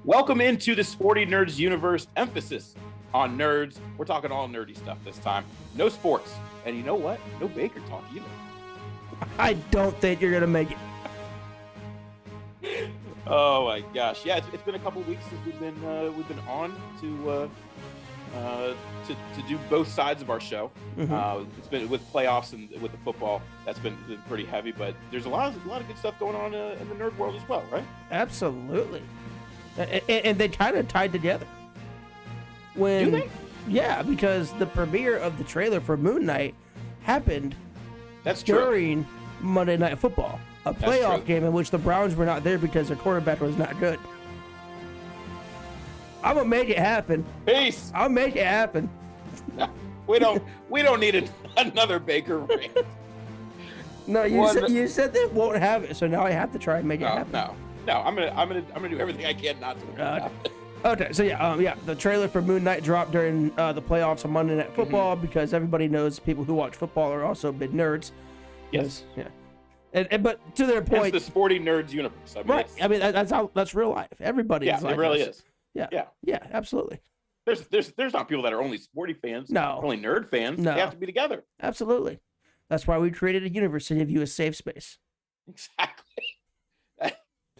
Welcome into the Sporty Nerds universe. Emphasis on nerds. We're talking all nerdy stuff this time. No sports. And you know what? No Baker talk either. I don't think you're going to make it. Oh my gosh. Yeah, it's been a couple weeks since we've been on to do both sides of our show. Mm-hmm. It's been with playoffs and with the football. That's been pretty heavy, but there's a lot of good stuff going on in the nerd world as well, right? Absolutely. And they kind of tied together. Do they? Yeah, because the premiere of the trailer for Moonlight happened during Monday Night Football, a playoff game in which the Browns were not there because their quarterback was not good. I'm gonna make it happen. Peace. I'll make it happen. We don't need another Baker rant. No, you said they won't have it, so now I have to try and make it happen. No, I'm gonna do everything I can not to. Okay, so the trailer for Moonlight dropped during the playoffs on Monday Night Football because everybody knows people who watch football are also big nerds. Yes. Yeah. And but to their point, it's the Sporty Nerds universe. I mean, that's real life. Everybody. Yeah, like it really this. is. Yeah, absolutely. There's not people that are only Sporty fans. No. Only nerd fans. No. They have to be together. Absolutely. That's why we created a universe to give you a safe space. Exactly.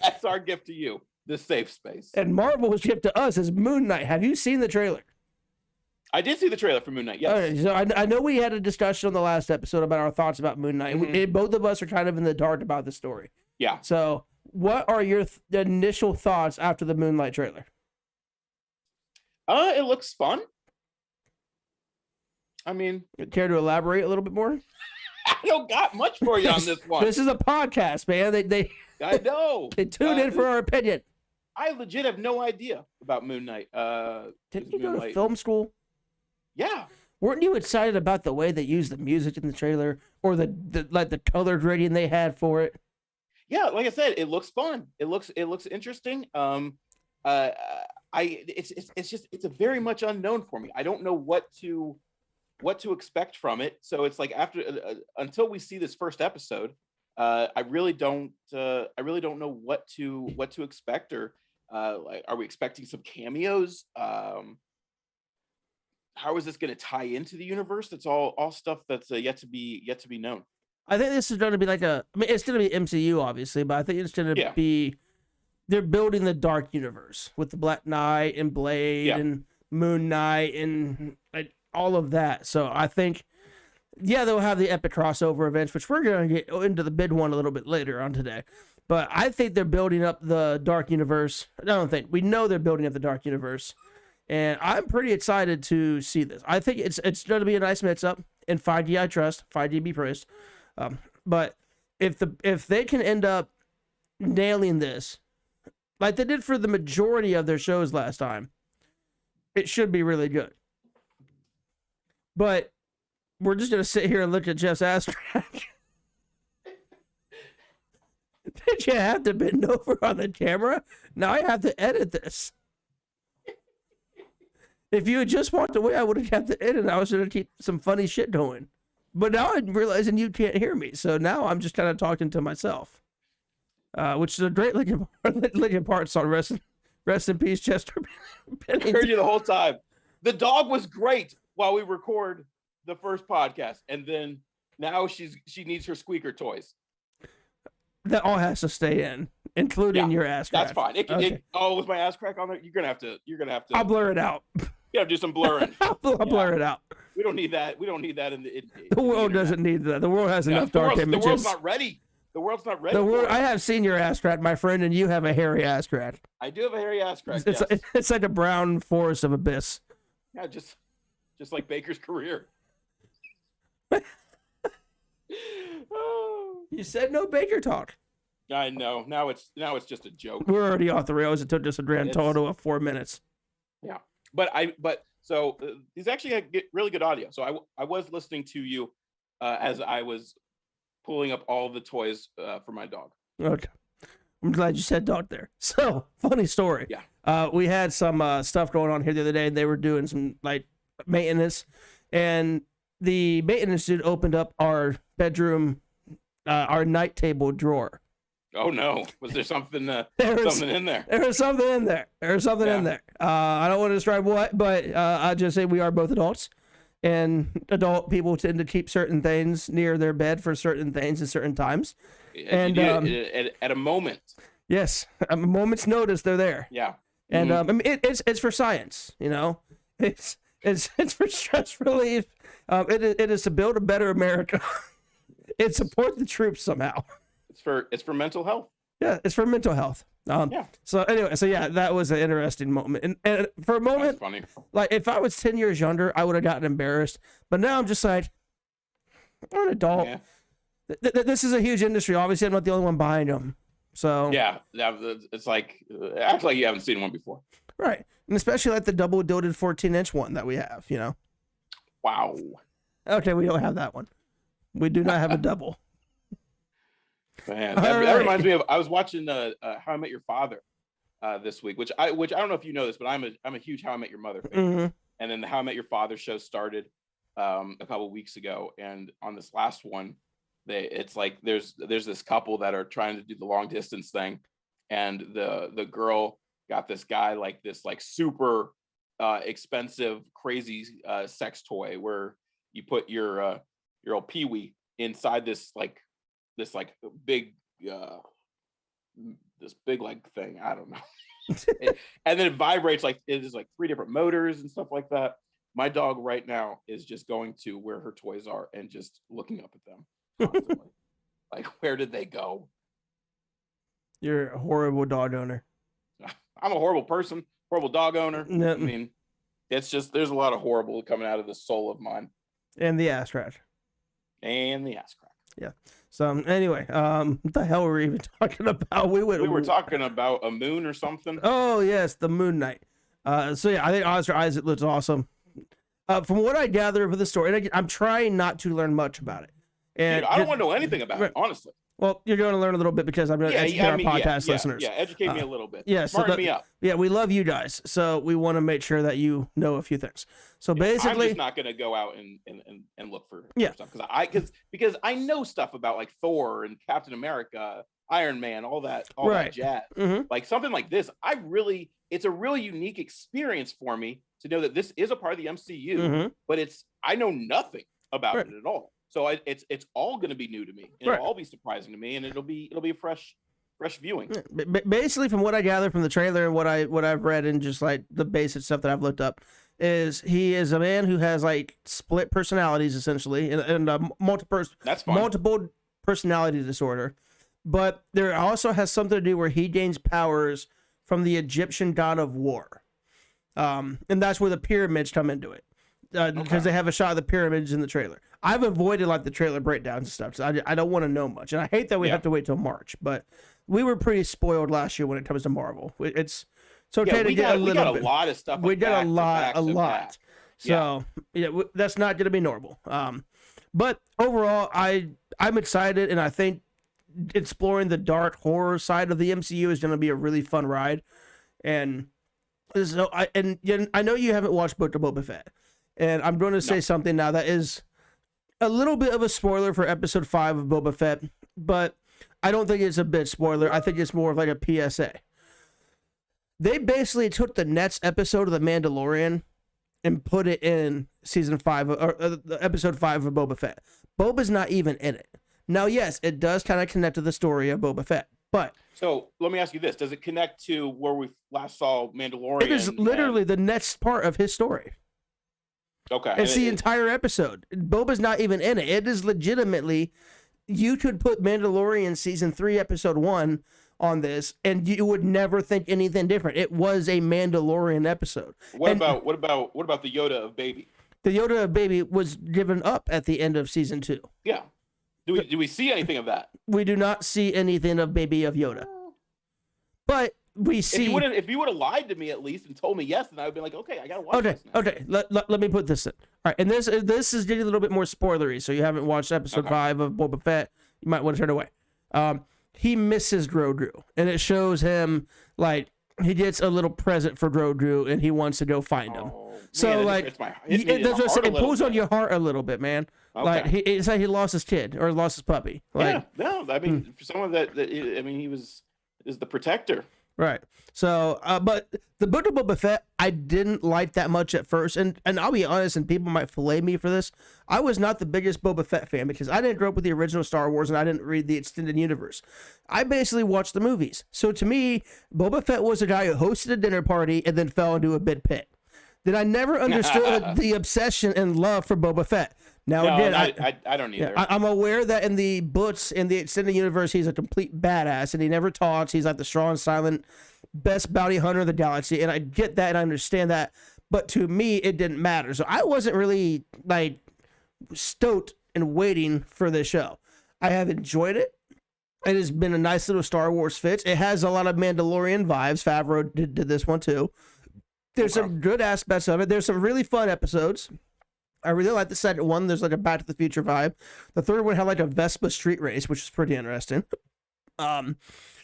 That's our gift to you, the safe space. And Marvel's gift to us is Moonlight. Have you seen the trailer? I did see the trailer for Moonlight, yes. Okay, so I know we had a discussion on the last episode about our thoughts about Moonlight. Mm-hmm. Both of us are kind of in the dark about the story. Yeah. So what are your initial thoughts after the Moonlight trailer? It looks fun. I mean... Care to elaborate a little bit more? I don't got much for you on this one. This is a podcast, man. I know. They tune in for our opinion. I legit have no idea about Moonlight. Didn't you go to film school? Yeah. Weren't you excited about the way they used the music in the trailer, or the color grading they had for it? Yeah, like I said, it looks fun. It looks interesting. It's a very much unknown for me. I don't know what to expect from it. So it's like until we see this first episode, I really don't know what to expect, or like, are we expecting some cameos? How is this going to tie into the universe? That's all stuff that's yet to be known. I think this is going to be it's going to be MCU obviously, but I think it's going to be, they're building the dark universe with the Black Knight and Blade and Moon Knight and all of that. So I think, they'll have the epic crossover events, which we're going to get into the big one a little bit later on today. But I think they're building up the dark universe. We know they're building up the dark universe. And I'm pretty excited to see this. I think it's going to be a nice mix-up. In 5D, I trust. 5D be praised. But if they can end up nailing this, like they did for the majority of their shows last time, it should be really good. But we're just going to sit here and look at Jeff's ass crack. Did you have to bend over on the camera? Now I have to edit this. If you had just walked away, I would have kept it in and I was going to keep some funny shit going. But now I'm realizing you can't hear me. So now I'm just kind of talking to myself. Which is a great Linkin Park song. Rest in peace, Chester Bennington. I heard you the whole time. The dog was great while we record the first podcast. And then now she needs her squeaker toys. That all has to stay in, including your ass crack. That's fine. Was my ass crack on there? You're gonna have to. I'll blur it out. You gotta do some blurring. I'll blur it out. We don't need that. We don't need that in the world doesn't need that. The world has enough dark images. The world's not ready. The world's not ready. I have seen your ass crack, my friend, and you have a hairy ass crack. I do have a hairy ass crack. It's like a brown forest of abyss. Yeah, just like Baker's career. You said no Baker talk. I know. Now it's just a joke. We're already off the rails. It took just a grand total of 4 minutes. Yeah, so these actually had really good audio. So I was listening to you as I was pulling up all the toys for my dog. Okay, I'm glad you said dog there. So funny story. Yeah. We had some stuff going on here the other day. They were doing some maintenance, and the maintenance dude opened up our bedroom, our night table drawer. Oh no! Was there something? Something in there? There was something in there. In there. I don't want to describe what, but I'll just say we are both adults, and adult people tend to keep certain things near their bed for certain things at certain times. And at a moment. Yes, a moment's notice, they're there. Yeah. And I mean, it's for science, you know. It's for stress relief. It is to build a better America. It support the troops somehow. It's for mental health. Yeah, it's for mental health. Yeah. So anyway, that was an interesting moment. And for a moment, funny. Like if I was 10 years younger, I would have gotten embarrassed. But now I'm just like, I'm an adult. Yeah. This is a huge industry. Obviously, I'm not the only one behind them. So yeah, it's like act like you haven't seen one before. Right, and especially like the double-doded 14-inch one that we have. You know. Wow. Okay, we don't have that one. We do not have a double. Man, that reminds me of I was watching How I Met Your Father this week, which I don't know if you know this, but I'm a huge How I Met Your Mother fan. Mm-hmm. And then the How I Met Your Father show started a couple of weeks ago, and on this last one, it's like there's this couple that are trying to do the long distance thing, and the girl got this guy like this like super expensive crazy sex toy where you put your old peewee inside this big this big like thing, I don't know. And then it vibrates like it is like 3 different motors and stuff like that. My dog right now is just going to where her toys are and just looking up at them constantly. Like, where did they go? You're a horrible dog owner. I'm a horrible person, horrible dog owner. No. I mean, it's just there's a lot of horrible coming out of the soul of mine. And the ass crack. Yeah. So anyway, what the hell were we even talking about? We were talking about a moon or something. Oh yes, the Moonlight. So yeah, I think Oscar Isaac looks awesome. From what I gather of the story, and I'm trying not to learn much about it. And dude, I don't want to know anything about it, honestly. Well, you're going to learn a little bit because I'm going to educate our podcast listeners. Yeah, educate me a little bit. Yeah, smarten me up. Yeah, we love you guys, so we want to make sure that you know a few things. So basically, I'm just not going to go out and look for stuff because I know stuff about like Thor and Captain America, Iron Man, all that jazz. Mm-hmm. Like something like this, it's a really unique experience for me to know that this is a part of the MCU, mm-hmm. but I know nothing about it at all. So it's all going to be new to me. And it'll all be surprising to me, and it'll be a fresh viewing. Basically, from what I gather from the trailer and what I've read and just like the basic stuff that I've looked up, is he is a man who has like split personalities essentially and multiple personality disorder, but there also has something to do where he gains powers from the Egyptian god of war, and that's where the pyramids come into it. Because they have a shot of the pyramids in the trailer. I've avoided like the trailer breakdowns and stuff, so I don't want to know much, and I hate that we have to wait till March. But we were pretty spoiled last year when it comes to Marvel. It's okay to get a little bit. We got a lot of stuff. We got a lot. So that's not going to be normal. But overall, I'm excited, and I think exploring the dark horror side of the MCU is going to be a really fun ride. And so I know you haven't watched Book of Boba Fett. And I'm going to say something now that is a little bit of a spoiler for episode 5 of Boba Fett, but I don't think it's a bit spoiler. I think it's more of like a PSA. They basically took the next episode of The Mandalorian and put it in season 5 or episode 5 of Boba Fett. Boba's not even in it. Now, yes, it does kind of connect to the story of Boba Fett, but so let me ask you this: does it connect to where we last saw Mandalorian? It is literally the next part of his story. Okay. It's the entire episode. Boba's not even in it. It is legitimately, you could put Mandalorian season 3, episode 1 on this, and you would never think anything different. It was a Mandalorian episode. What about the Yoda of Baby? The Yoda of Baby was given up at the end of season 2. Yeah. Do we see anything of that? We do not see anything of Baby of Yoda. But we see. If you would have lied to me at least and told me yes, then I would be like, okay, I gotta watch this now. Okay. Let me put this in. All right, and this is getting a little bit more spoilery. So you haven't watched episode 5 of Boba Fett, you might want to turn away. He misses Grogu, and it shows him like he gets a little present for Grogu, and he wants to go find him. So man, like, it pulls on your heart a little bit, man. Okay. Like it's like he lost his kid or lost his puppy. Like, yeah, no, I mean, for someone that I mean, he is the protector. Right. So, but the Book of Boba Fett, I didn't like that much at first, and I'll be honest, and people might fillet me for this. I was not the biggest Boba Fett fan because I didn't grow up with the original Star Wars, and I didn't read the extended universe. I basically watched the movies. So to me, Boba Fett was a guy who hosted a dinner party and then fell into a big pit. That I never understood the obsession and love for Boba Fett. Now, again, I don't either. I'm aware that in the books, in the extended universe, he's a complete badass, and he never talks. He's like the strong, silent, best bounty hunter of the galaxy, and I get that and I understand that. But to me, it didn't matter. So I wasn't really like stoked and waiting for this show. I have enjoyed it. It has been a nice little Star Wars fit. It has a lot of Mandalorian vibes. Favreau did this one too. There's some good aspects of it. There's some really fun episodes. I really like the second one. There's like a Back to the Future vibe. The third one had like a Vespa street race, which is pretty interesting.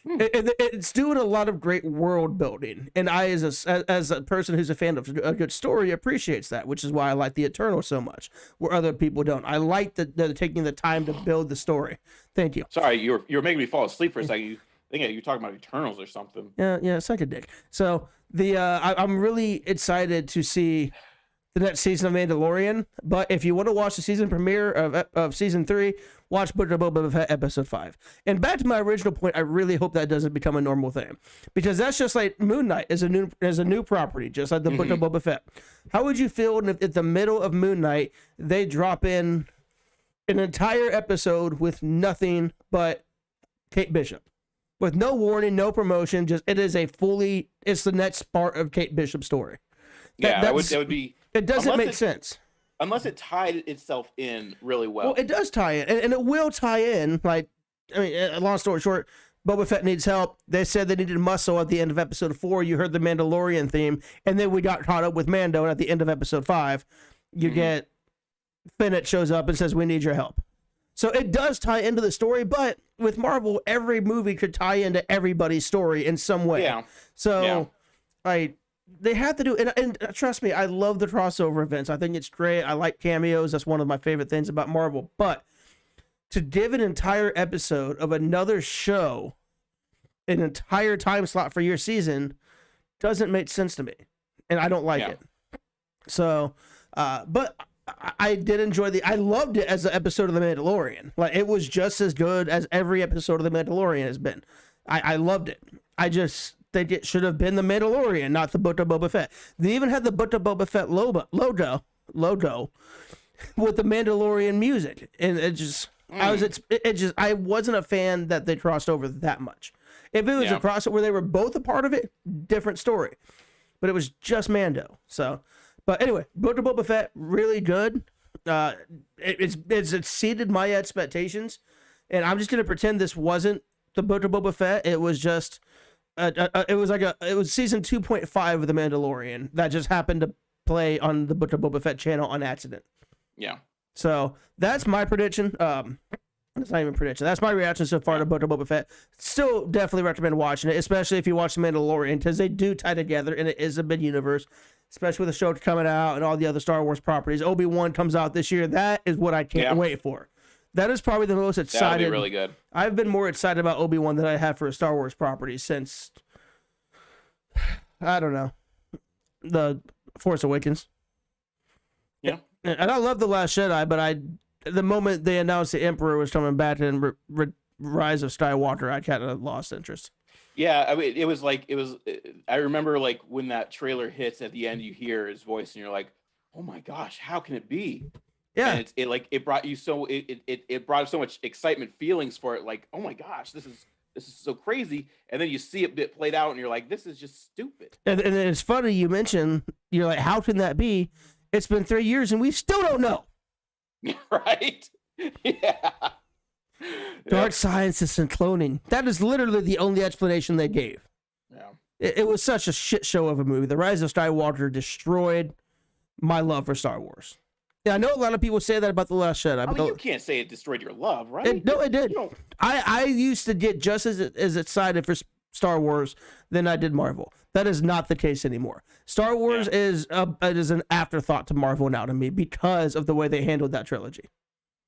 It's doing a lot of great world building, and I, as a person who's a fan of a good story, appreciates that, which is why I like the Eternal so much, where other people don't. I like that they're taking the time to build the story. Thank you. Sorry, you were making me fall asleep for a second. I think you're talking about Eternals or something. Yeah, suck a dick. So I'm really excited to see the next season of Mandalorian. But if you want to watch the season premiere of season 3, watch Book of Boba Fett episode 5. And back to my original point, I really hope that doesn't become a normal thing, because that's just like Moonlight is a new property, just like the Book of Boba Fett. How would you feel if at the middle of Moonlight they drop in an entire episode with nothing but Kate Bishop? With no warning, no promotion, just it's the next part of Kate Bishop's story. That would be. It doesn't make sense unless it tied itself in really well. Well, it does tie in, and it will tie in. Like, I mean, long story short, Boba Fett needs help. They said they needed muscle at the end of episode 4. You heard the Mandalorian theme, and then we got caught up with Mando. And at the end of episode 5, you get Bennett shows up and says, "We need your help." So it does tie into the story, but with Marvel, every movie could tie into everybody's story in some way. Yeah. So, they have to do, and trust me, I love the crossover events. I think it's great. I like cameos. That's one of my favorite things about Marvel. But to give an entire episode of another show, an entire time slot for your season, doesn't make sense to me, and I don't like it. So, but I did enjoy I loved it as an episode of The Mandalorian. Like, it was just as good as every episode of The Mandalorian has been. I loved it. I just think it should have been The Mandalorian, not the Book of Boba Fett. They even had the Book of Boba Fett logo with the Mandalorian music, and I wasn't a fan that they crossed over that much. If it was a crossover where they were both a part of it, different story. But it was just Mando. So. But anyway, Book of Boba Fett, really good. It's exceeded my expectations, and I'm just gonna pretend this wasn't the Book of Boba Fett. It was just, it was season 2.5 of The Mandalorian that just happened to play on the Book of Boba Fett channel on accident. Yeah. So that's my prediction. That's not even a prediction. That's my reaction so far to Book of Boba Fett. Still definitely recommend watching it, especially if you watch The Mandalorian, because they do tie together, and it is a big universe. Especially with the show coming out and all the other Star Wars properties. Obi-Wan comes out this year. That is what I can't wait for. That is probably the most excited. That'll be really good. I've been more excited about Obi-Wan than I have for a Star Wars property since, I don't know, the Force Awakens. Yeah. And I love The Last Jedi, but the moment they announced the Emperor was coming back in Rise of Skywalker, I kind of lost interest. Yeah, I mean, it was. I remember like when that trailer hits at the end, you hear his voice, and you're like, "Oh my gosh, how can it be?" Yeah, and it brought you it brought so much excitement, feelings for it. Like, oh my gosh, this is so crazy. And then you see it played out, and you're like, this is just stupid. And it's funny you mentioned, you're like, how can that be? It's been 3 years, and we still don't know. Right? Yeah. Dark sciences and cloning. That is literally the only explanation they gave. Yeah. It was such a shit show of a movie. The Rise of Skywalker destroyed my love for Star Wars. Yeah, I know a lot of people say that about The Last Jedi. I mean, you can't say it destroyed your love, right? No, it did. I used to get just as excited for Star Wars than I did Marvel. That is not the case anymore. Star Wars is an afterthought to Marvel now to me because of the way they handled that trilogy.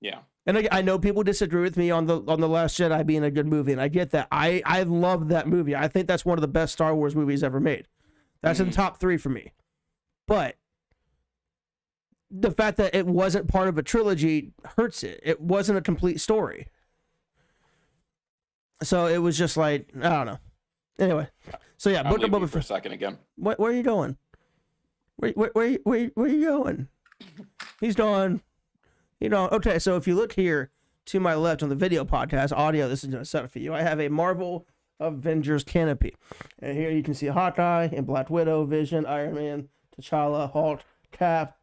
Yeah. And I know people disagree with me on the Last Jedi being a good movie, and I get that. I love that movie. I think that's one of the best Star Wars movies ever made. That's in the top 3 for me. But the fact that it wasn't part of a trilogy hurts it. It wasn't a complete story. So it was just like, I don't know. Anyway, so yeah, Book of Boba Fett. For a second again. Where are you going? Where are you going? He's gone. Okay, so if you look here to my left on the video podcast, audio, this is going to set up for you. I have a Marvel Avengers canopy. And here you can see Hawkeye and Black Widow, Vision, Iron Man, T'Challa, Hulk, Cap,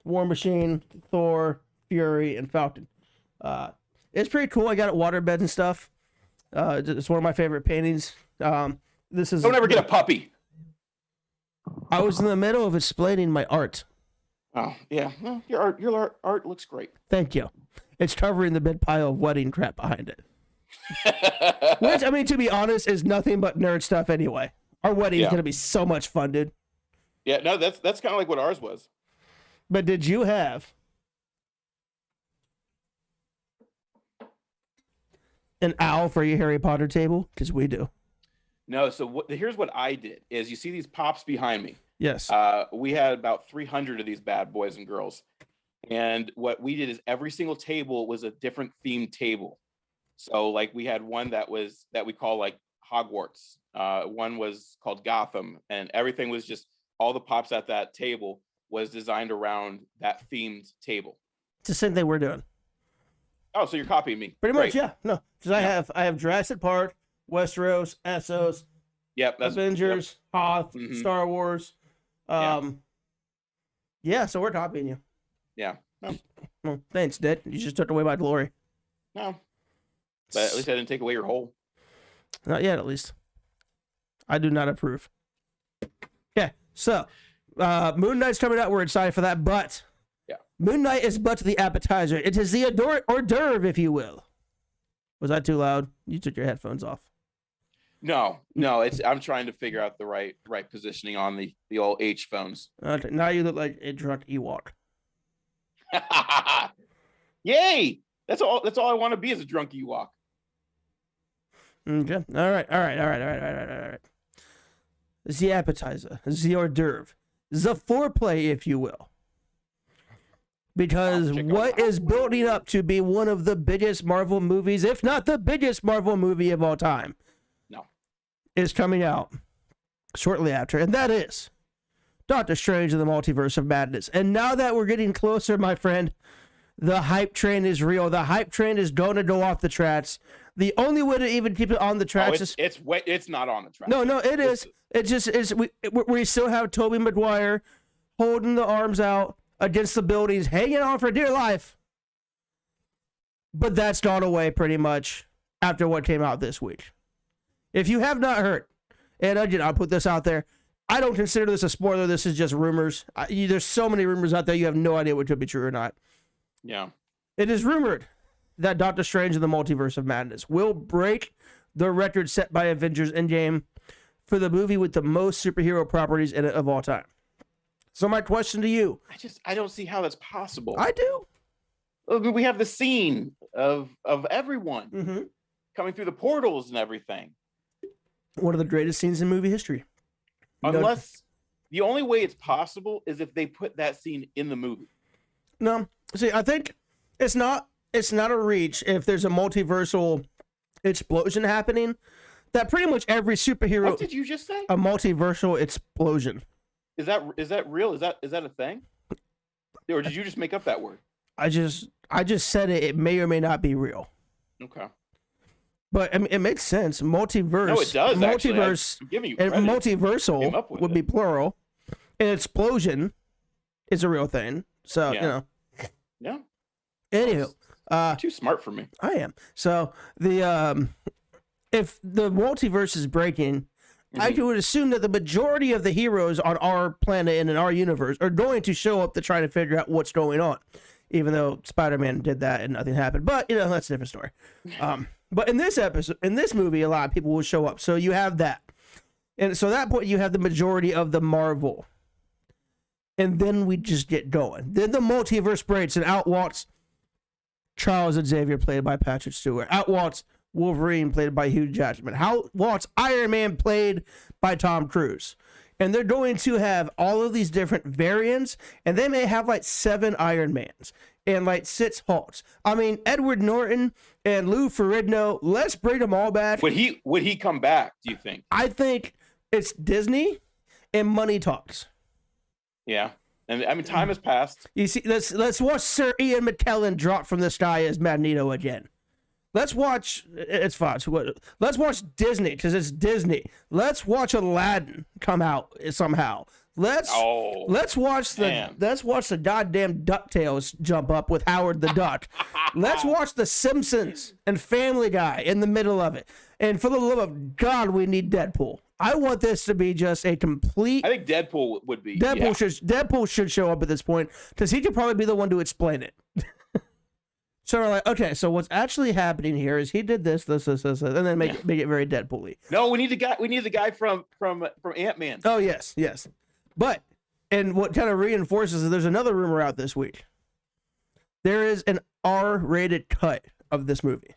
War Machine, Thor, Fury, and Falcon. It's pretty cool. I got it waterbeds and stuff. It's one of my favorite paintings. This is. Don't ever get a puppy. I was in the middle of explaining my art. Oh yeah, well, your art looks great. Thank you. It's covering the big pile of wedding crap behind it. Which, I mean, to be honest, is nothing but nerd stuff anyway. Our wedding is gonna be so much fun, dude. Yeah, no, that's kind of like what ours was. But did you have an owl for your Harry Potter table? Because we do. No, so here's what I did is you see these pops behind me. Yes. We had about 300 of these bad boys and girls. And what we did is every single table was a different themed table. So like we had one that we call like Hogwarts. One was called Gotham, and everything was just all the pops at that table was designed around that themed table. It's the same thing we're doing. Oh, so you're copying me. Pretty much, yeah. No, because I have Jurassic Park, Westeros, Essos, Avengers, Hoth, Star Wars. Yeah, so we're copying you. Yeah. No. Well, thanks, Dick. You just took away my glory. No. But at least I didn't take away your hole. Not yet, at least. I do not approve. Okay, so Moon Knight's coming out. We're excited for that, but Moon Knight is but the appetizer. It is the hors d'oeuvre, if you will. Was that too loud? You took your headphones off. No, I'm trying to figure out the right positioning on the old H phones. Okay, now you look like a drunk Ewok. Yay! That's all I want to be is a drunk Ewok. Okay. All right. The appetizer, the hors d'oeuvre, the foreplay, if you will. Because what is building up to be one of the biggest Marvel movies, if not the biggest Marvel movie of all time, is coming out shortly after, and that is Doctor Strange in the Multiverse of Madness. And now that we're getting closer, my friend, the hype train is real. The hype train is going to go off the tracks. The only way to even keep it on the tracks is it's not on the tracks. No, it is. It just is. We still have Tobey Maguire holding the arms out against the buildings, hanging on for dear life. But that's gone away pretty much after what came out this week. If you have not heard, and again, I'll put this out there, I don't consider this a spoiler. This is just rumors. There's so many rumors out there, you have no idea what could be true or not. Yeah. It is rumored that Doctor Strange in the Multiverse of Madness will break the record set by Avengers Endgame for the movie with the most superhero properties in it of all time. So my question to you. I don't see how that's possible. I do. We have the scene of everyone coming through the portals and everything. One of the greatest scenes in movie history. Unless the only way it's possible is if they put that scene in the movie. No. See, I think it's not a reach if there's a multiversal explosion happening. That pretty much every superhero. What did you just say? A multiversal explosion. Is that real? Is that a thing? Or did you just make up that word? I just said it. It may or may not be real. Okay. But I mean, it makes sense. Multiverse. No, it does. Multiverse. I'm giving you credit. And multiversal would be plural. An explosion is a real thing. So you know. Yeah. Anywho, too smart for me. I am. So the if the multiverse is breaking, I would assume that the majority of the heroes on our planet and in our universe are going to show up to try to figure out what's going on. Even though Spider-Man did that and nothing happened, but that's a different story. But in this movie, a lot of people will show up. So you have that. And so at that point, you have the majority of the Marvel. And then we just get going. Then the multiverse breaks, and out walks Charles Xavier, played by Patrick Stewart. Out walks Wolverine, played by Hugh Jackman. Out walks Iron Man, played by Tom Cruise. And they're going to have all of these different variants, and they may have like 7 Iron Mans and like 6 Hulks. I mean, Edward Norton and Lou Ferrigno, let's bring them all back. Would he come back, do you think? I think it's Disney and money talks. Yeah. And I mean, time has passed. You see, let's watch Sir Ian McKellen drop from the sky as Magneto again. Let's watch. It's fine. Let's watch Disney because it's Disney. Let's watch Aladdin come out somehow. Let's watch the goddamn DuckTales jump up with Howard the Duck. Let's watch The Simpsons and Family Guy in the middle of it. And for the love of God, we need Deadpool. I want this to be just a complete. I think Deadpool would be. Deadpool should show up at this point because he could probably be the one to explain it. So we're like, okay, so what's actually happening here is he did this, and then make it very Deadpool-y. No, we need the guy. We need the guy from Ant-Man. Oh yes. But and what kind of reinforces is there's another rumor out this week. There is an R-rated cut of this movie.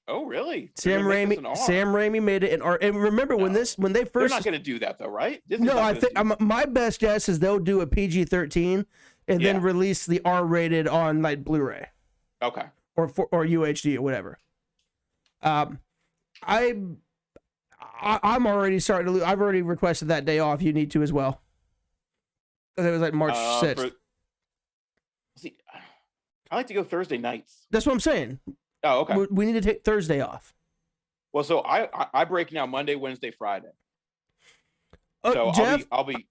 Oh really? Sam Raimi made it an R. And remember when they first. They're not going to do that though, right? No, I think my best guess is they'll do a PG-13 and then release the R-rated on like Blu-ray. Okay. Or UHD or whatever. I'm already starting to. I've already requested that day off. You need to as well. It was like March 6th. See, I like to go Thursday nights. That's what I'm saying. Oh, okay. We need to take Thursday off. Well, so I break now Monday, Wednesday, Friday. So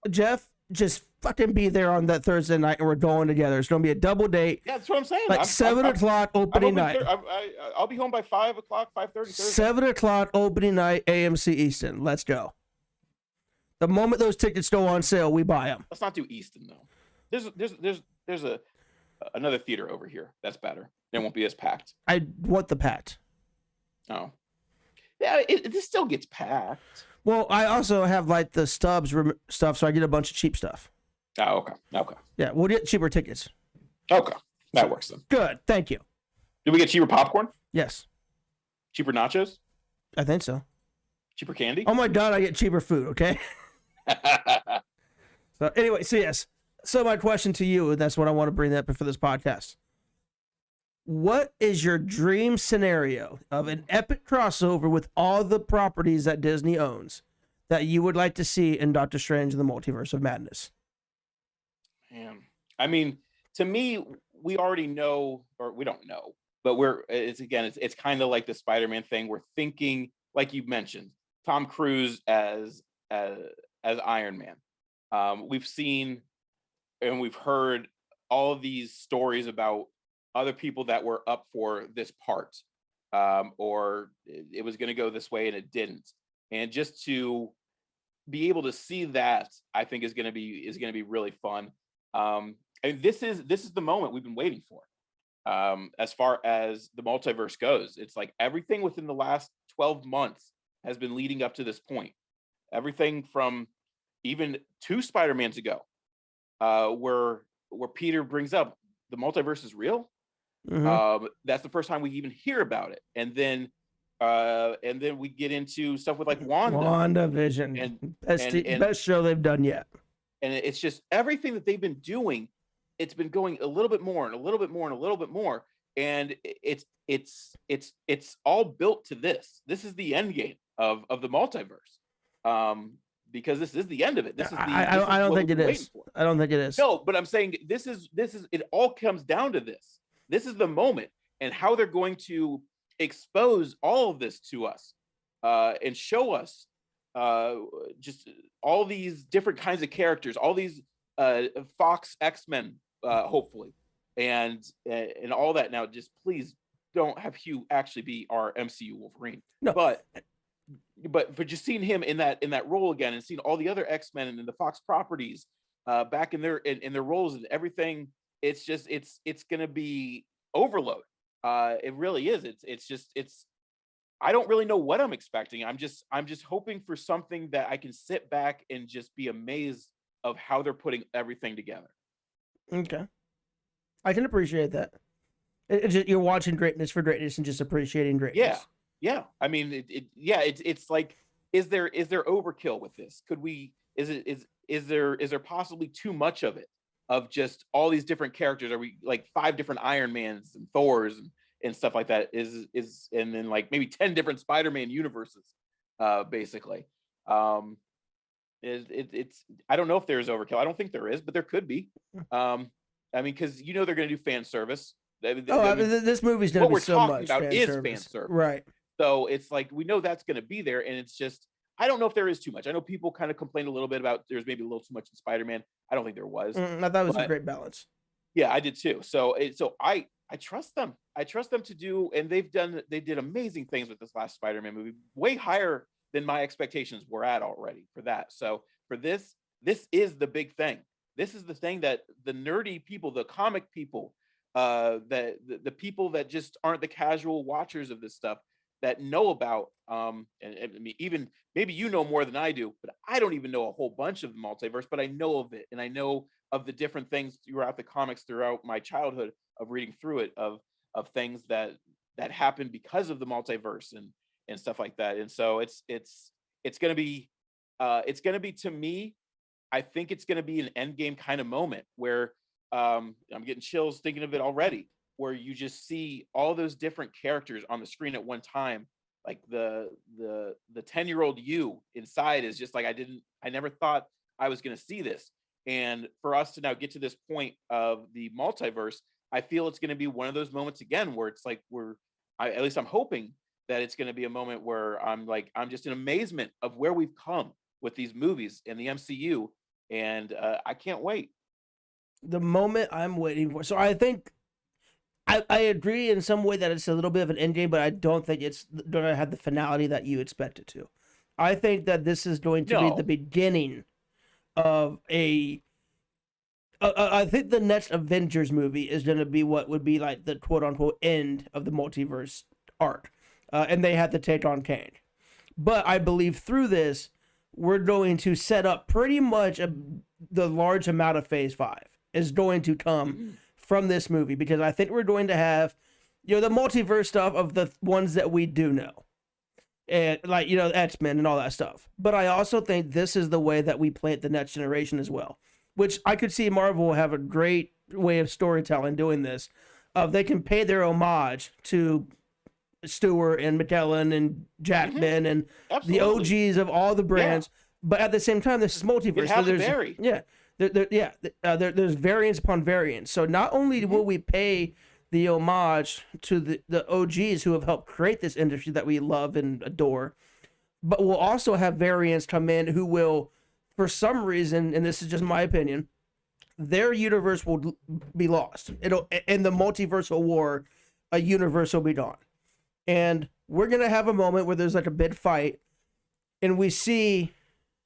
Jeff, just fucking be there on that Thursday night, and we're going together. It's gonna be a double date. Yeah, that's what I'm saying. Like 7 o'clock opening night. I'll be home by 5 o'clock, 5:30. 7 o'clock opening night, AMC Easton. Let's go. The moment those tickets go on sale, we buy them. Let's not do Easton though. There's another theater over here that's better. It won't be as packed. I want the packed. Oh, yeah. This still gets packed. Well, I also have like the Stubs stuff, so I get a bunch of cheap stuff. Oh, okay. Yeah, we'll get cheaper tickets. Okay, that works then. Good, thank you. Did we get cheaper popcorn? Yes. Cheaper nachos? I think so. Cheaper candy? Oh my God, I get cheaper food, okay? So anyway, yes. So my question to you, and that's what I want to bring up for this podcast. What is your dream scenario of an epic crossover with all the properties that Disney owns that you would like to see in Doctor Strange and the Multiverse of Madness? Man, I mean, to me, we already know, or we don't know, but it's kind of like the Spider-Man thing. We're thinking, like you mentioned, Tom Cruise as Iron Man. We've seen and we've heard all of these stories about other people that were up for this part, or it was going to go this way and it didn't. And just to be able to see that, I think is going to be really fun. And this is the moment we've been waiting for. As far as the multiverse goes, it's like everything within the last 12 months has been leading up to this point. Everything from even 2 Spider-Mans ago, where Peter brings up the multiverse is real. Mm-hmm. That's the first time we even hear about it, and then we get into stuff with like WandaVision, and best show they've done yet. And it's just everything that they've been doing. It's been going a little bit more and a little bit more and a little bit more, and it's all built to this. This is the end game of the multiverse, because this is the end of it. This is I don't think it is. I don't think it is. No, but I'm saying this is it. All comes down to this. This is the moment, and how they're going to expose all of this to us, and show us just all these different kinds of characters, all these Fox X-Men, hopefully, and all that. Now, just please don't have Hugh actually be our MCU Wolverine. No, but for just seeing him in that role again, and seeing all the other X-Men and the Fox properties back in their roles and everything. It's gonna be overload. It really is. It's I don't really know what I'm expecting. I'm just hoping for something that I can sit back and just be amazed of how they're putting everything together. Okay, I can appreciate that. It's just, you're watching greatness for greatness and just appreciating greatness. Yeah. I mean, it's like, is there overkill with this? Could we? Is there possibly too much of it? Of just all these different characters? Are we like 5 different Iron Mans and Thors and stuff like that? Is and then like maybe 10 different Spider-Man universes, basically. It's I don't know if there's overkill. I don't think there is, but there could be. I mean, because they're going to do fan service. This movie's going to be so much what we're talking about is fan service, right? So it's like we know that's going to be there, and it's just I don't know if there is too much. I know people kind of complained a little bit about there's maybe a little too much in Spider-Man. I don't think there was. I thought it was a great balance. Yeah, I did too. So I trust them. I trust them to do, and they did amazing things with this last Spider-Man movie, way higher than my expectations were at already for that. So for this is the big thing. This is the thing that the nerdy people, the comic people, the people that just aren't the casual watchers of this stuff that know about, and I mean, even maybe you know more than I do, but I don't even know a whole bunch of the multiverse, but I know of it, and I know of the different things throughout the comics throughout my childhood of reading through it of things that happened because of the multiverse and stuff like that. And so it's gonna be to me, I think it's gonna be an Endgame kind of moment where I'm getting chills thinking of it already, where you just see all those different characters on the screen at one time. Like the 10-year-old you inside is just like, I never thought I was going to see this. And for us to now get to this point of the multiverse, I feel it's going to be one of those moments again, where it's like, at least I'm hoping that it's going to be a moment where I'm just in amazement of where we've come with these movies in the MCU. And I can't wait. The moment I'm waiting for. So I think, I agree in some way that it's a little bit of an endgame, but I don't think it's going to have the finality that you expect it to. I think that this is going to be the beginning of I think the next Avengers movie is going to be what would be like the quote-unquote end of the multiverse arc. And they have to take on Kang. But I believe through this, we're going to set up pretty much the large amount of Phase 5 is going to come from this movie, because I think we're going to have, the multiverse stuff of the ones that we do know, and like, X-Men and all that stuff. But I also think this is the way that we plant the next generation as well, which I could see Marvel have a great way of storytelling doing this. They can pay their homage to Stewart and McKellen and Jackman and the OGs of all the brands. Yeah. But at the same time, this is multiverse. So there's variants upon variants. So not only will we pay the homage to the OGs who have helped create this industry that we love and adore, but we'll also have variants come in who will, for some reason, and this is just my opinion, their universe will be lost. In the multiversal war, a universe will be gone. And we're going to have a moment where there's like a big fight, and we see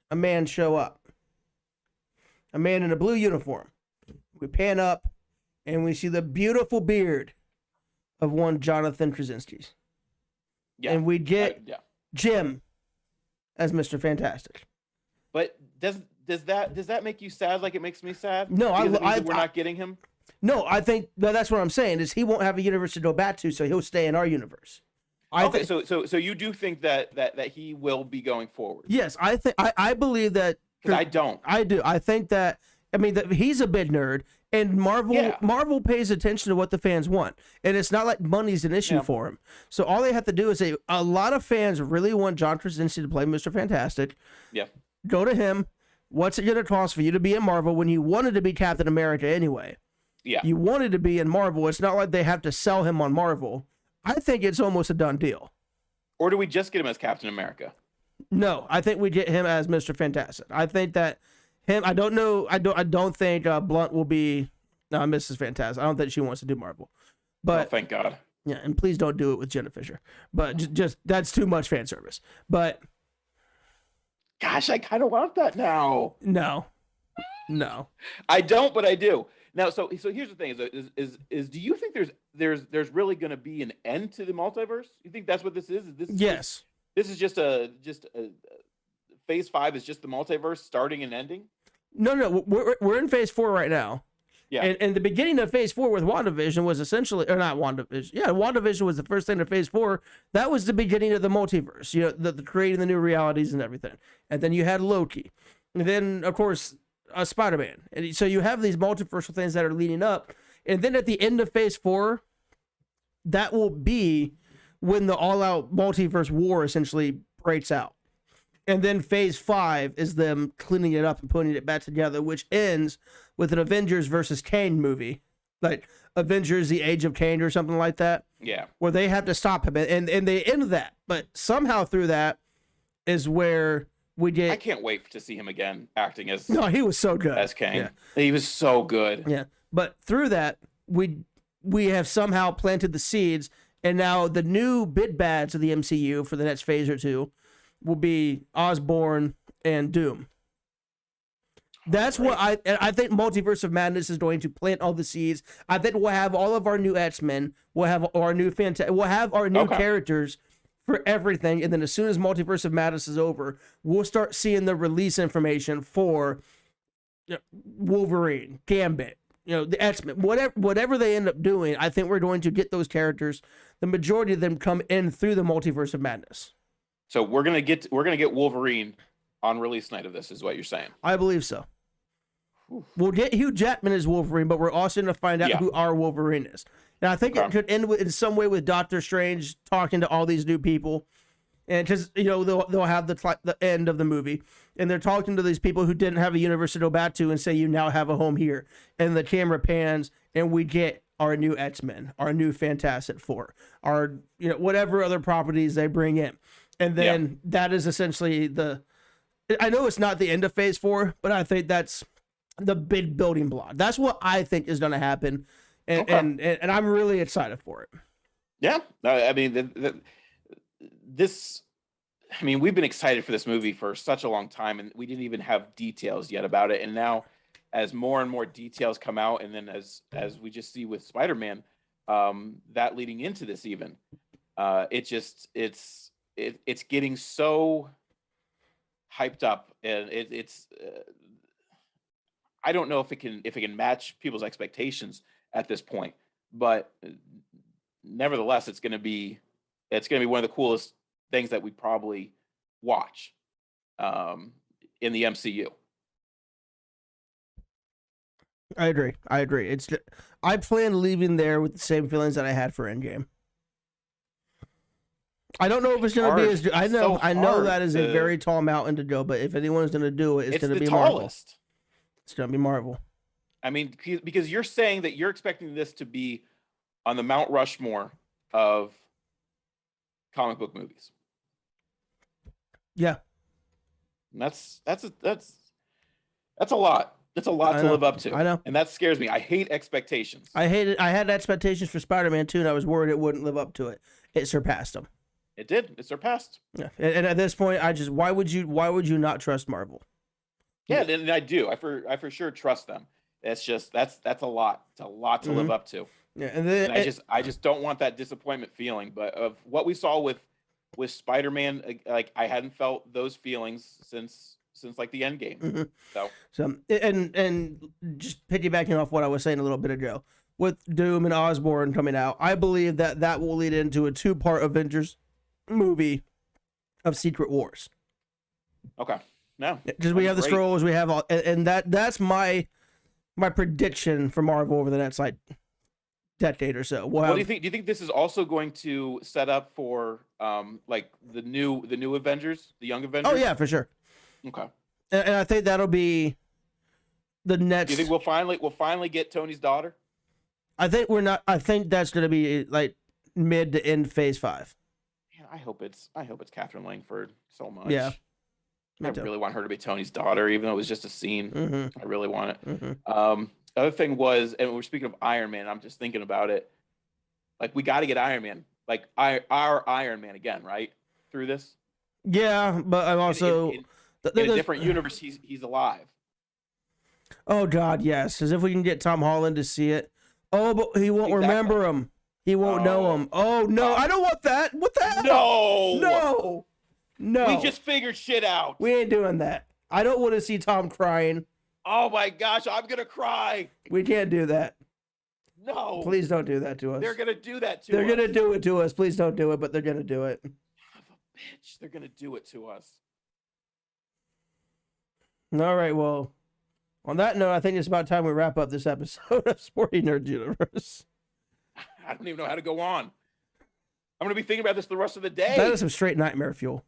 a man show up. A man in a blue uniform. We pan up, and we see the beautiful beard of one Jonathan Krasinski. Yeah, and we get Jim as Mr. Fantastic. But does that make you sad like it makes me sad? No, we're not getting him? No, I think that's what I'm saying is he won't have a universe to go back to, so he'll stay in our universe. So you do think that he will be going forward? Yes, I believe that. Because I don't. I do. I think that, he's a big nerd, and Marvel pays attention to what the fans want, and it's not like money's an issue for him. So all they have to do is say, a lot of fans really want John Krasinski to play Mr. Fantastic. Yeah. Go to him. What's it going to cost for you to be in Marvel when you wanted to be Captain America anyway? Yeah. You wanted to be in Marvel. It's not like they have to sell him on Marvel. I think it's almost a done deal. Or do we just get him as Captain America? No, I think we get him as Mr. Fantastic. I think that him. I don't know. I don't think Blunt will be Mrs. Fantastic. I don't think she wants to do Marvel. But thank God. Yeah, and please don't do it with Jenna Fisher. But just that's too much fan service. But gosh, I kind of want that now. No, I don't, but I do. Now, so here's the thing: is do you think there's really going to be an end to the multiverse? You think that's what this is? Is this yes? This is just a phase 5 is just the multiverse starting and ending? No, we're in phase 4 right now. Yeah. And the beginning of phase 4 with WandaVision was essentially, or not WandaVision. Yeah, WandaVision was the first thing to phase 4. That was the beginning of the multiverse, you know, the creating the new realities and everything. And then you had Loki. And then, of course, Spider-Man. And so you have these multiversal things that are leading up. And then at the end of phase 4, that will be when the all-out multiverse war essentially breaks out. And then phase 5 is them cleaning it up and putting it back together, which ends with an Avengers versus Kane movie, like Avengers: The Age of Kane or something like that. Yeah, where they have to stop him, and they end that. But somehow through that is where we get. I can't wait to see him again acting as. No, he was so good as Kane. Yeah. He was so good. Yeah, but through that we have somehow planted the seeds, and now the new big bads of the MCU for the next phase or two will be Osborn and Doom. That's what I think Multiverse of Madness is going to plant all the seeds. I think we'll have all of our new X-Men. We'll have our new we'll have our new characters for everything. And then as soon as Multiverse of Madness is over, we'll start seeing the release information for Wolverine, Gambit, the X-Men, whatever they end up doing. I think we're going to get those characters. The majority of them come in through the Multiverse of Madness. So we're gonna get Wolverine on release night of this, is what you're saying? I believe so. Oof. We'll get Hugh Jackman as Wolverine, but we're also going to find out who our Wolverine is. And I think it could end in some way with Doctor Strange talking to all these new people, and because they'll have the end of the movie, and they're talking to these people who didn't have a universe to go back to, and say you now have a home here, and the camera pans, and we get our new X-Men, our new Fantastic Four, our whatever other properties they bring in. And then that is essentially I know it's not the end of phase 4, but I think that's the big building block. That's what I think is going to happen. And I'm really excited for it. Yeah. I mean, we've been excited for this movie for such a long time, and we didn't even have details yet about it. And now as more and more details come out, and then as we just see with Spider-Man, that leading into this even, it's getting so hyped up, and it's I don't know if it can match people's expectations at this point, but nevertheless, it's going to be one of the coolest things that we probably watch in the MCU. I agree. I plan leaving there with the same feelings that I had for Endgame. I don't know if it's going to be as. I know that is a very tall mountain to go, but if anyone's going to do it, it's going to be Marvel. Tallest. It's going to be Marvel. I mean, because you're saying that you're expecting this to be on the Mount Rushmore of comic book movies. Yeah, and that's a lot. That's a lot to live up to. I know, and that scares me. I hate expectations. I hate it. I had expectations for Spider-Man 2, and I was worried it wouldn't live up to it. It surpassed them. It did. It surpassed. Yeah, and at this point, why would you not trust Marvel? Yeah, and I do. I for sure trust them. It's just that's a lot. It's a lot to live up to. Yeah, and I just don't want that disappointment feeling. But of what we saw with Spider-Man, like I hadn't felt those feelings since like the end game. Mm-hmm. So and just piggybacking off what I was saying a little bit ago, with Doom and Osborn coming out, I believe that will lead into a 2-part Avengers movie of Secret Wars. Okay. No. Because we have the Skrulls, we have all, and that's my prediction for Marvel over the next like decade or so. What do you think? Do you think this is also going to set up for like the new Avengers, the Young Avengers? Oh yeah, for sure. Okay. And I think that'll be the next. Do you think we'll finally get Tony's daughter? I think we're not. I think that's going to be like mid to end phase 5. Yeah, I hope it's Catherine Langford so much. Yeah. I really want her to be Tony's daughter, even though it was just a scene. Mm-hmm. I really want it. Mm-hmm. The other thing was, and we're speaking of Iron Man, I'm just thinking about it. Like, we got to get Iron Man, like our Iron Man again, right? Through this. Yeah, but I'm also in a different universe. He's alive. Oh God, yes. As if we can get Tom Holland to see it. Oh, but he won't remember him. He won't know him. Oh no, I don't want that. What the hell? No. We just figured shit out. We ain't doing that. I don't want to see Tom crying. Oh my gosh, I'm gonna cry. We can't do that. No. Please don't do that to us. They're gonna do that to us. They're gonna do it to us. Please don't do it, but they're gonna do it. Son of a bitch. They're gonna do it to us. All right, well, on that note, I think it's about time we wrap up this episode of Sporty Nerds Universe. I don't even know how to go on. I'm gonna be thinking about this the rest of the day. That is some straight nightmare fuel.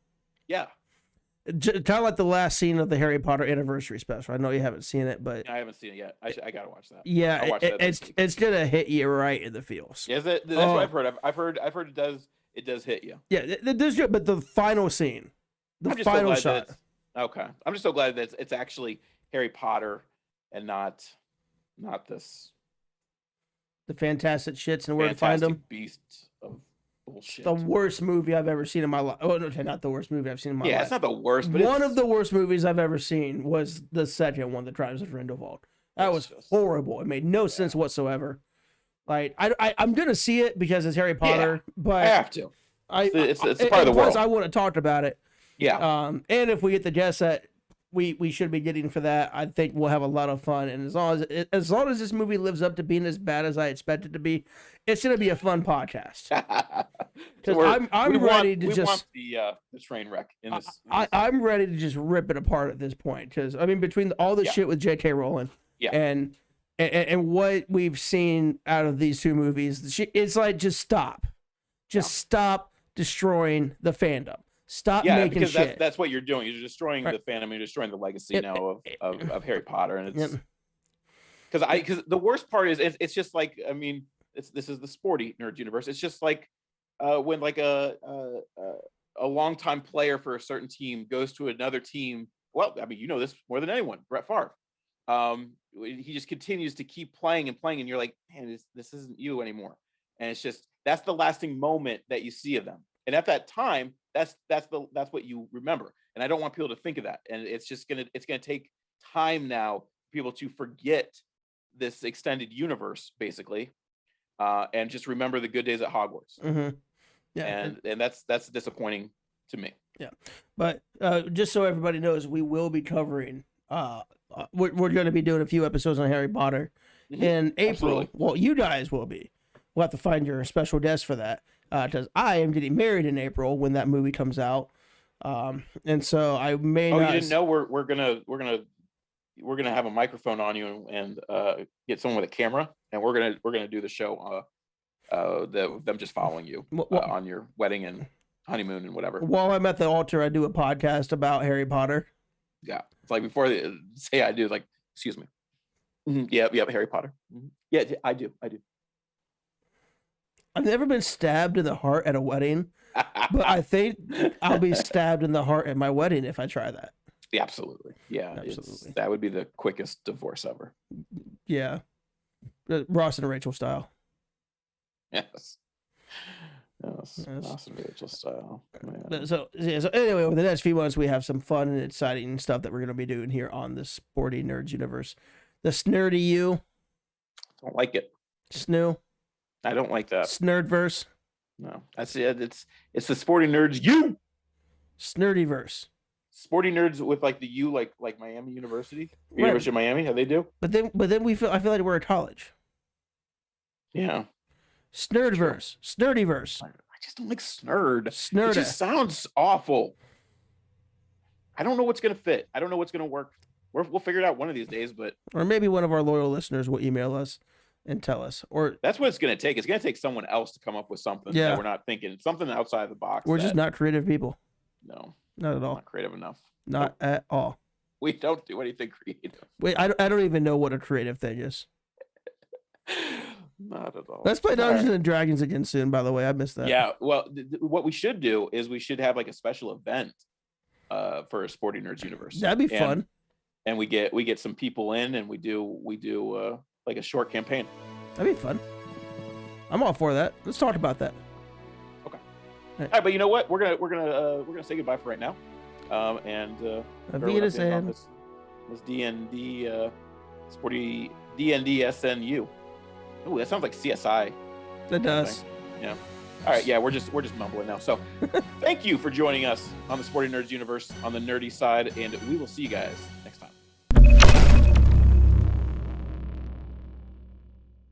Yeah. Kind of like the last scene of the Harry Potter anniversary special. I know you haven't seen it, but I haven't seen it yet. I gotta watch that. Yeah, it's gonna hit you right in the feels. Is it? That's what I've heard. I've heard it does hit you. Yeah, but the final scene, the final shot. Okay, I'm just so glad that it's actually Harry Potter and not this. The Fantastic Shits and Where to Find Them. Beasts of bullshit. The worst movie I've ever seen in my life. Oh no, not the worst movie I've seen in my life. Yeah, it's not the worst, but one of the worst movies I've ever seen was the second one, The Crimes of Grindelwald. That was horrible. It made no sense whatsoever. Like I'm gonna see it because it's Harry Potter, but I have to. It's part of the world. I want to talk about it. Yeah. And if we get the guest that we should be getting for that, I think we'll have a lot of fun. And as long as this movie lives up to being as bad as I expect it to be, it's gonna be a fun podcast. Because I'm ready to just. We want the train wreck in this. I'm ready to just rip it apart at this point. Because I mean, between all the shit with J.K. Rowling, and what we've seen out of these two movies, it's like just stop destroying the fandom. Stop making because shit. That's what you're doing. You're destroying the fandom. You're destroying the legacy now of Harry Potter, and it's because the worst part is it's just like, I mean, this is the Sporty Nerd Universe. It's just like when like a longtime player for a certain team goes to another team. Well, I mean, you know this more than anyone, Brett Favre. He just continues to keep playing and playing, and you're like, man, this isn't you anymore. And it's just that's the lasting moment that you see of them. And at that time, that's what you remember. And I don't want people to think of that. And it's gonna take time now for people to forget this extended universe, basically, and just remember the good days at Hogwarts. Mm-hmm. Yeah, and that's disappointing to me. Yeah, but just so everybody knows, we will be covering. We're going to be doing a few episodes on Harry Potter in April. Absolutely. Well, you guys will be. We'll have to find your special guest for that. Because I am getting married in April when that movie comes out, and so I may not. Oh, you didn't know we're gonna have a microphone on you and get someone with a camera, and we're gonna do the show, them just following you on your wedding and honeymoon and whatever. While I'm at the altar, I do a podcast about Harry Potter. Yeah, it's like before they say I do, like, excuse me. Mm-hmm. Yeah, Harry Potter. Mm-hmm. Yeah, I do. I've never been stabbed in the heart at a wedding, but I think I'll be stabbed in the heart at my wedding if I try that. Yeah, absolutely. Yeah, absolutely. That would be the quickest divorce ever. Yeah, Ross and Rachel style. Yes. Ross and Rachel style. Man. So anyway, over the next few months, we have some fun and exciting stuff that we're going to be doing here on the Sporty Nerds Universe. The Snurdy U. Don't like it. Snoo. I don't like that. Snerdverse. No, that's it. It's the Sporty Nerds U. Snurdyverse. Sporty Nerds with like the U, like Miami University, University of Miami. How they do? But then I feel like we're at college. Yeah. Snerdverse. Snurdyverse. I just don't like snurd. Snurda. It just sounds awful. I don't know what's gonna fit. I don't know what's gonna work. We'll figure it out one of these days, but or maybe one of our loyal listeners will email us and tell us, or that's what it's going to take. It's going to take someone else to come up with something that we're not thinking, something outside the box. We're just not creative people. No, not at all. Not creative enough. Not at all. We don't do anything creative. Wait, I don't even know what a creative thing is. Not at all. Let's play Dungeons and Dragons again soon, by the way. I missed that. Yeah, well, what we should do is we should have like a special event for a Sporty Nerds Universe. That'd be fun. And we get some people in, and we do like a short campaign. That'd be fun. I'm all for that. Let's talk about that. Okay. All right, but you know what? We're gonna say goodbye for right now. And this D&D Sporty DNDSNU. Oh, that sounds like CSI. That does. Yeah. All right. Yeah, we're just mumbling now. So, thank you for joining us on the Sporty Nerds universe on the nerdy side, and we will see you guys next